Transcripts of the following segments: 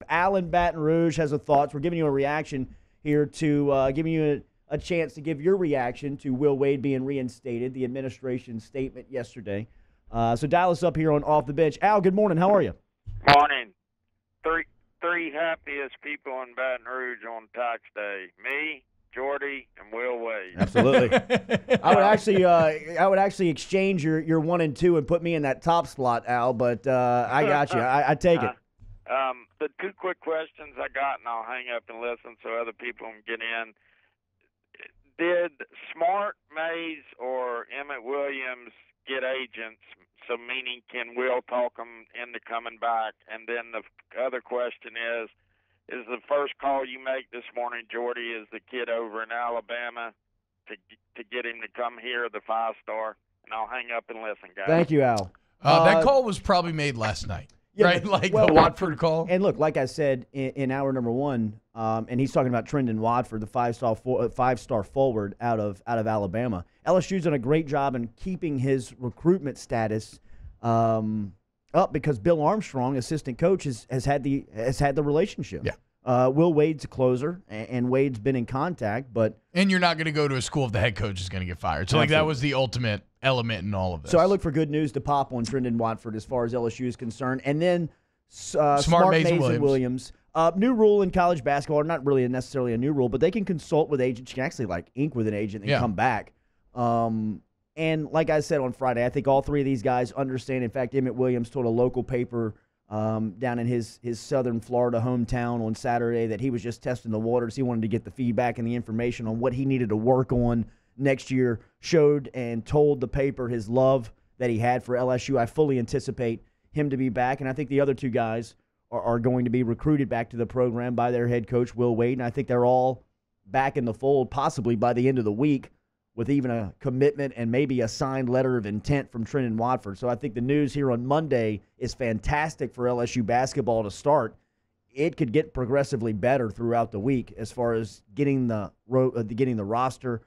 Al in Baton Rouge has a thoughts. We're giving you a reaction here to giving you a chance to give your reaction to Will Wade being reinstated, the administration statement yesterday. So dial us up here on Off the Bench. Al, good morning. How are you? Morning. Three happiest people in Baton Rouge on tax day. Me, Jordy, and Will Wade. Absolutely. I would actually exchange your 1 and 2 and put me in that top slot, Al. But I got you. I take it. The two quick questions I got, and I'll hang up and listen so other people can get in. Did Smart, Mays, or Emmett Williams get agents? So meaning, can Will talk them into coming back? And then the other question is the first call you make this morning, Jordy, is the kid over in Alabama to get him to come here, the 5-star? And I'll hang up and listen, guys. Thank you, Al. That call was probably made last night. Yeah, right? The Watford call. And look, like I said in hour number 1, and he's talking about Trendon Watford, the five-star forward out of Alabama. LSU's done a great job in keeping his recruitment status up because Bill Armstrong, assistant coach, has had the relationship. Yeah. Will Wade's a closer, and Wade's been in contact, and you're not going to go to a school if the head coach is going to get fired. So that was the ultimate element in all of this. So I look for good news to pop on Trendon Watford as far as LSU is concerned, and then Smart, Mays, and Williams. New rule in college basketball, or not really necessarily a new rule, but they can consult with agents. You can actually ink with an agent and come back. And like I said on Friday, I think all three of these guys understand. In fact, Emmett Williams told a local paper down in his southern Florida hometown on Saturday that he was just testing the waters. He wanted to get the feedback and the information on what he needed to work on next year. Showed and told the paper his love that he had for LSU. I fully anticipate him to be back, and I think the other two guys are going to be recruited back to the program by their head coach, Will Wade, and I think they're all back in the fold possibly by the end of the week with even a commitment and maybe a signed letter of intent from Trendon Watford. So I think the news here on Monday is fantastic for LSU basketball to start. It could get progressively better throughout the week as far as getting the roster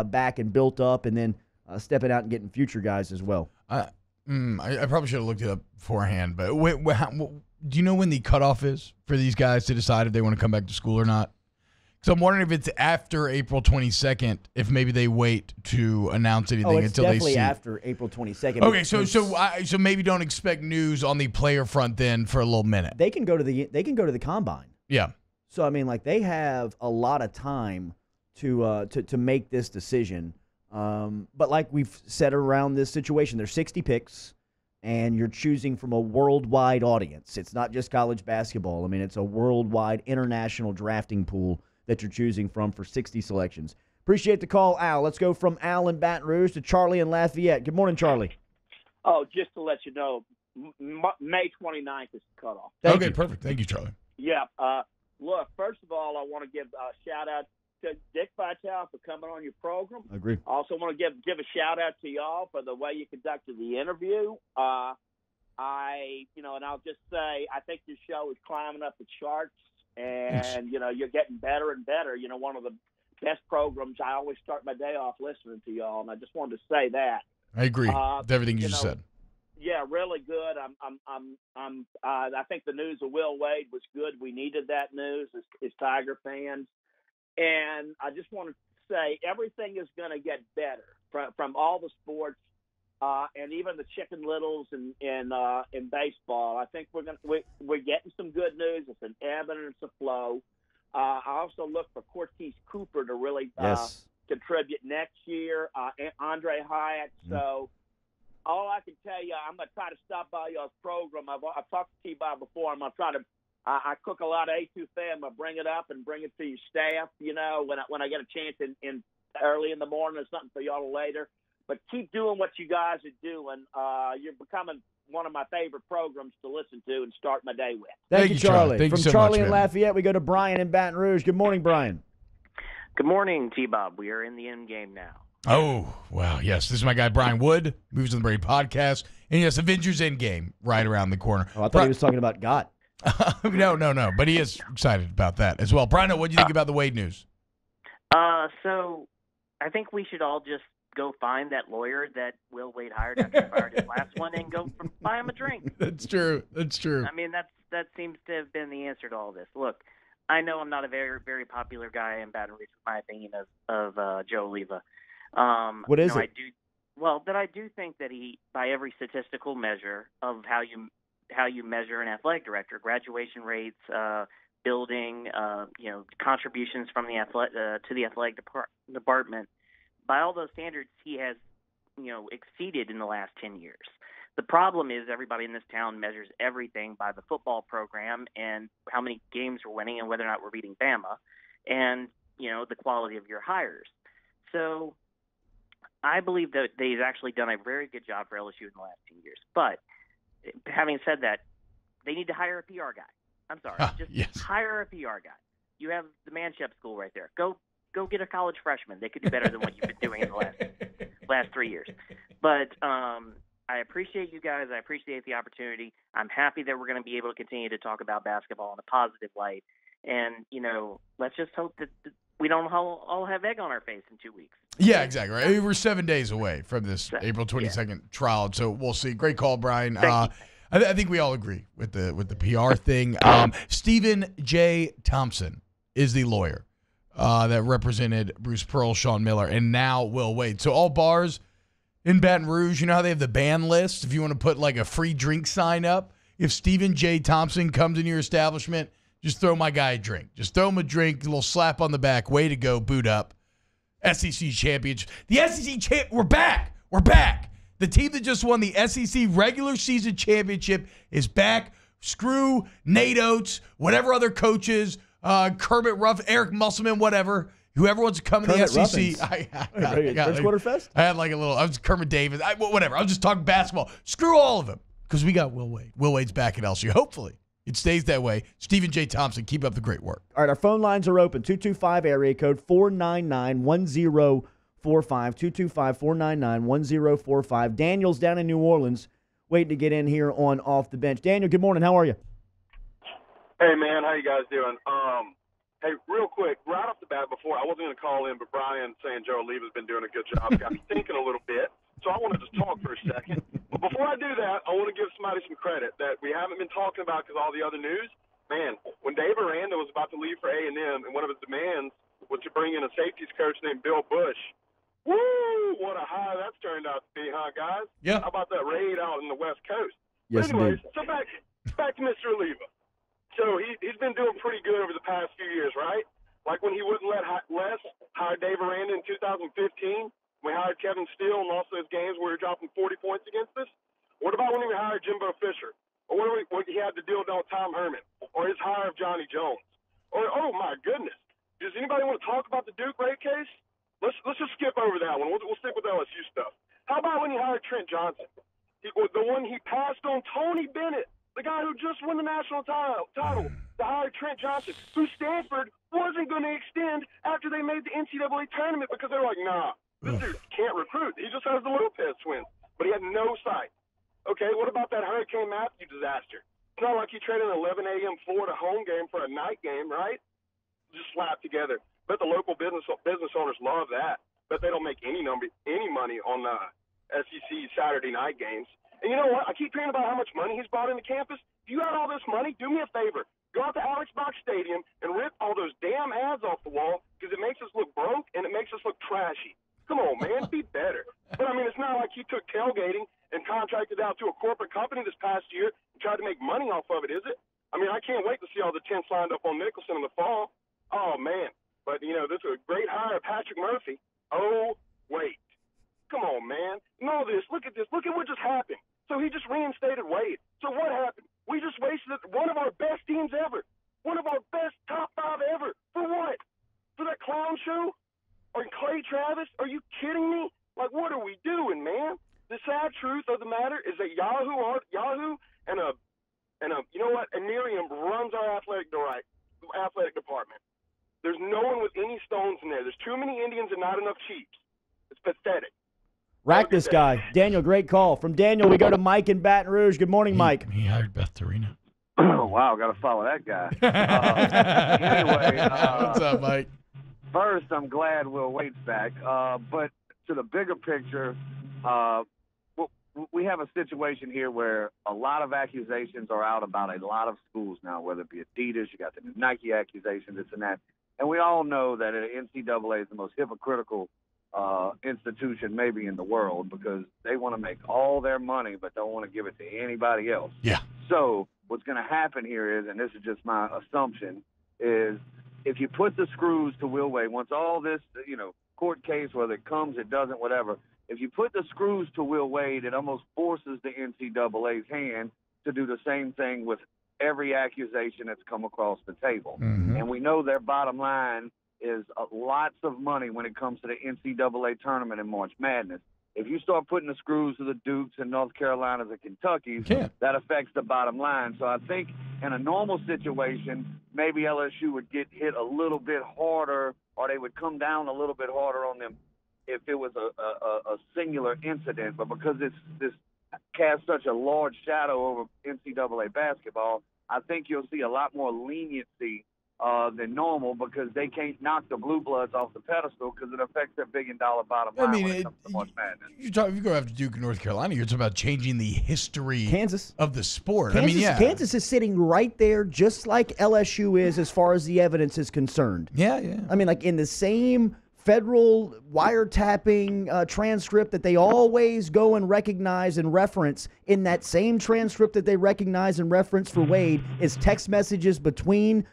back and built up, and then stepping out and getting future guys as well. I probably should have looked it up beforehand, but do you know when the cutoff is for these guys to decide if they want to come back to school or not? So I'm wondering if it's after April 22nd, if maybe they wait to announce anything until they see. Definitely after April 22nd. Okay, so maybe don't expect news on the player front then for a little minute. They can go to the combine. Yeah. So I mean, like, they have a lot of time to make this decision. But like we've said around this situation, there's 60 picks, and you're choosing from a worldwide audience. It's not just college basketball. I mean, it's a worldwide international drafting pool that you're choosing from for 60 selections. Appreciate the call, Al. Let's go from Al in Baton Rouge to Charlie in Lafayette. Good morning, Charlie. Oh, just to let you know, May 29th is the cutoff. Okay, perfect. Thank you, Charlie. Yeah. Look, first of all, I want to give a shout-out to Dick Vitale for coming on your program. Agree. I also want to give a shout-out to y'all for the way you conducted the interview. And I'll just say, I think your show is climbing up the charts. And, you're getting better and better. One of the best programs. I always start my day off listening to y'all, and I just wanted to say that. I agree with everything you just said. Yeah, really good. I think the news of Will Wade was good. We needed that news as Tiger fans. And I just wanted to say everything is going to get better from all the sports. And even the Chicken Littles in baseball, I think we're getting some good news. It's an ebb and it's a flow. I also look for Cortez Cooper to really contribute next year. Andre Hyatt. So all I can tell you, I'm going to try to stop by y'all's program. I've talked to T-Bob before. I'm going to try to. I cook a lot of A2F. I'm going to bring it up and bring it to your staff. When I get a chance in early in the morning or something for y'all later. But keep doing what you guys are doing. You're becoming one of my favorite programs to listen to and start my day with. Thank you, Charlie. Thank From you so Charlie much, in Lafayette, we go to Brian in Baton Rouge. Good morning, Brian. Good morning, T-Bob. We are in the end game now. Oh, wow, yes. This is my guy, Brian Wood, Moves on the Brady podcast. And yes, Avengers Endgame right around the corner. Oh, I thought he was talking about God. No. But he is excited about that as well. Brian, what do you think about the Wade news? So I think we should all just go find that lawyer that Will Wade hired after he fired his last one and go buy him a drink. That's true. I mean, that seems to have been the answer to all this. Look, I know I'm not a very, very popular guy in Baton Rouge with my opinion of Joe Oliva. What is it? I do think that he, by every statistical measure of how you measure an athletic director, graduation rates, building, contributions from the to the athletic department, by all those standards, he has, exceeded in the last 10 years. The problem is everybody in this town measures everything by the football program and how many games we're winning and whether or not we're beating Bama and, the quality of your hires. So I believe that they've actually done a very good job for LSU in the last 10 years. But having said that, they need to hire a PR guy. I'm sorry. Hire a PR guy. You have the Manship School right there. Go get a college freshman. They could do better than what you've been doing in the last 3 years. But I appreciate you guys. I appreciate the opportunity. I'm happy that we're going to be able to continue to talk about basketball in a positive light. And, let's just hope that we don't all have egg on our face in 2 weeks. Yeah, exactly. Right. We're 7 days away from this April 22nd trial, so we'll see. Great call, Brian. I think we all agree with the PR thing. Stephen J. Thompson is the lawyer that represented Bruce Pearl, Sean Miller, and now Will Wade. So all bars in Baton Rouge, you know how they have the ban list? If you want to put like a free drink sign up, if Stephen J. Thompson comes into your establishment, just throw my guy a drink. Just throw him a drink, a little slap on the back. Way to go, boot up. SEC championship. The SEC we're back. We're back. The team that just won the SEC regular season championship is back. Screw Nate Oates, whatever other coaches, Kermit Ruff, Eric Musselman, whatever. Whoever wants to come in the SEC. Fest? I had like a little, I was Kermit Davis, whatever. I was just talking basketball. Screw all of them because we got Will Wade. Will Wade's back at LSU. Hopefully it stays that way. Stephen J. Thompson, keep up the great work. All right, our phone lines are open. 225 area code 499-1045. 225-499-1045. Daniel's down in New Orleans waiting to get in here on Off the Bench. Daniel, good morning. How are you? Hey, man. How you guys doing? Hey, real quick, right off the bat before, I wasn't going to call in, but Brian saying Joe Oliva's been doing a good job got me thinking a little bit, so I want to just talk for a second. But before I do that, I want to give somebody some credit that we haven't been talking about because all the other news. Man, when Dave Aranda was about to leave for A&M, and one of his demands was to bring in a safeties coach named Bill Bush, woo, what a high that's turned out to be, huh, guys? Yeah. How about that raid out in the West Coast? Yes, but anyways, indeed. so back to Mr. Oliva. So he's been doing pretty good over the past few years, right? Like when he wouldn't let Les hire Dave Aranda in 2015. We hired Kevin Steele and lost those games where we were dropping 40 points against us. What about when he hired Jimbo Fisher? Or what he had to deal with Tom Herman? Or his hire of Johnny Jones? Or, oh, my goodness. Does anybody want to talk about the Duke raid case? Let's just skip over that one. We'll stick with LSU stuff. How about when he hired Trent Johnson? The one he passed on Tony Bennett, the guy who just won the national title, to hire Trent Johnson, who Stanford wasn't going to extend after they made the NCAA tournament because they were like, nah, this dude can't recruit. He just has the Lopez twins. But he had no sight. Okay, what about that Hurricane Matthew disaster? It's not like he traded an 11 a.m. Florida home game for a night game, right? Just slapped together. But the local business owners love that. But they don't make any money on SEC Saturday night games. And you know what? I keep hearing about how much money he's brought into campus. If you got all this money, do me a favor. Go out to Alex Box Stadium and rip all those damn ads off the wall because it makes us look broke and it makes us look trashy. Come on, man. Be better. But, I mean, it's not like he took tailgating and contracted out to a corporate company this past year and tried to make money off of it, is it? I mean, I can't wait to see all the tents lined up on Nicholson in the fall. Oh, man. But, this is a great hire, Patrick Murphy. Oh, wait. Come on, man. Know this. Look at this. Look at what just happened. So he just reinstated Wade. So what happened? We just wasted one of our best teams ever. One of our best top five ever. For what? For that clown show? Or Clay Travis? Are you kidding me? Like, what are we doing, man? The sad truth of the matter is that Yahoo and you know what? And Miriam runs our athletic department. There's no one with any stones in there. There's too many Indians and not enough Chiefs. It's pathetic. Rack this guy. Daniel, great call. From Daniel, we go to Mike in Baton Rouge. Good morning, Mike. He hired Beth Torino. Oh, wow. Got to follow that guy. Anyway. What's up, Mike? First, I'm glad Will Wade's back. But to the bigger picture, we have a situation here where a lot of accusations are out about a lot of schools now, whether it be Adidas, you got the Nike accusation, this and that. And we all know that the NCAA is the most hypocritical institution maybe in the world, because they want to make all their money but don't want to give it to anybody else. Yeah. So what's going to happen here is, and this is just my assumption, is if you put the screws to Will Wade, once all this, court case, whether it comes, it doesn't, whatever, if you put the screws to Will Wade, it almost forces the NCAA's hand to do the same thing with every accusation that's come across the table. Mm-hmm. And we know their bottom line is lots of money when it comes to the NCAA tournament in March Madness. If you start putting the screws to the Dukes and North Carolinas and Kentuckys, that affects the bottom line. So I think in a normal situation, maybe LSU would get hit a little bit harder, or they would come down a little bit harder on them if it was a singular incident. But because this casts such a large shadow over NCAA basketball, I think you'll see a lot more leniency than normal, because they can't knock the blue bloods off the pedestal because it affects their $1 billion bottom line when it comes to March Madness. If you go after Duke and North Carolina, you're talking about changing the history of the sport. Kansas is sitting right there just like LSU is as far as the evidence is concerned. Yeah. I mean, like in the same federal wiretapping transcript that they always go and recognize and reference, in that same transcript that they recognize and reference for Wade is text messages between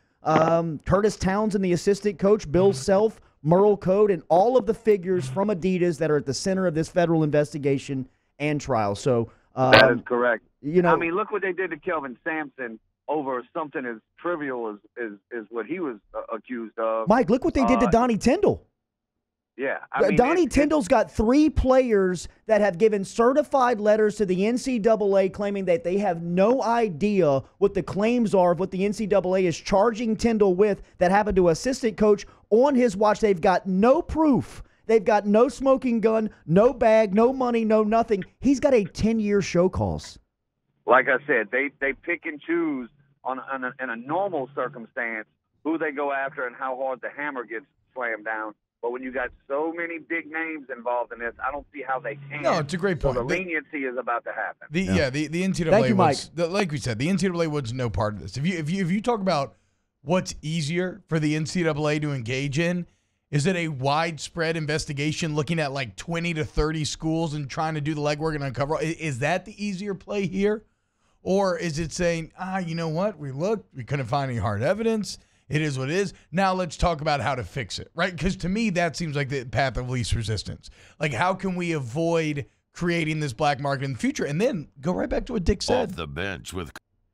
Curtis Townsend, the assistant coach, Bill Self, Merle Code, and all of the figures from Adidas that are at the center of this federal investigation and trial. So that is correct. Look what they did to Kelvin Sampson over something as trivial as what he was accused of. Mike, look what they did to Donnie Tyndall. Yeah. Donnie Tyndall's got 3 players that have given certified letters to the NCAA claiming that they have no idea what the claims are of what the NCAA is charging Tyndall with that happened to assistant coach on his watch. They've got no proof. They've got no smoking gun, no bag, no money, no nothing. He's got a 10-year show cause. Like I said, they pick and choose in a normal circumstance who they go after and how hard the hammer gets slammed down. But when you got so many big names involved in this, I don't see how they can. No, it's a great point. So the leniency is about to happen. The NCAA. Thank you, Mike. Like we said, the NCAA was no part of this. If you talk about what's easier for the NCAA to engage in, is it a widespread investigation looking at like 20 to 30 schools and trying to do the legwork and uncover? Is that the easier play here, or is it saying, you know what? We looked, we couldn't find any hard evidence. It is what it is. Now let's talk about how to fix it, right? Because to me, that seems like the path of least resistance. Like, how can we avoid creating this black market in the future? And then go right back to what Dick said. Off the bench with.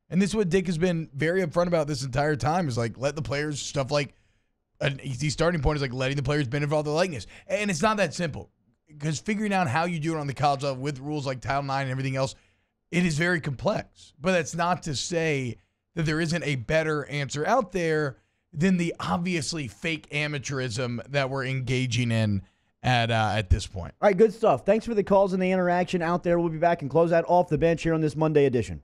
And this is what Dick has been very upfront about this entire time, is like, let the players, stuff like, an easy starting point is like letting the players benefit all their likeness. And it's not that simple, because figuring out how you do it on the college level with rules like Title IX and everything else, it is very complex. But that's not to say that there isn't a better answer out there than the obviously fake amateurism that we're engaging in at this point. All right, good stuff. Thanks for the calls and the interaction out there. We'll be back and close out Off the Bench here on this Monday edition.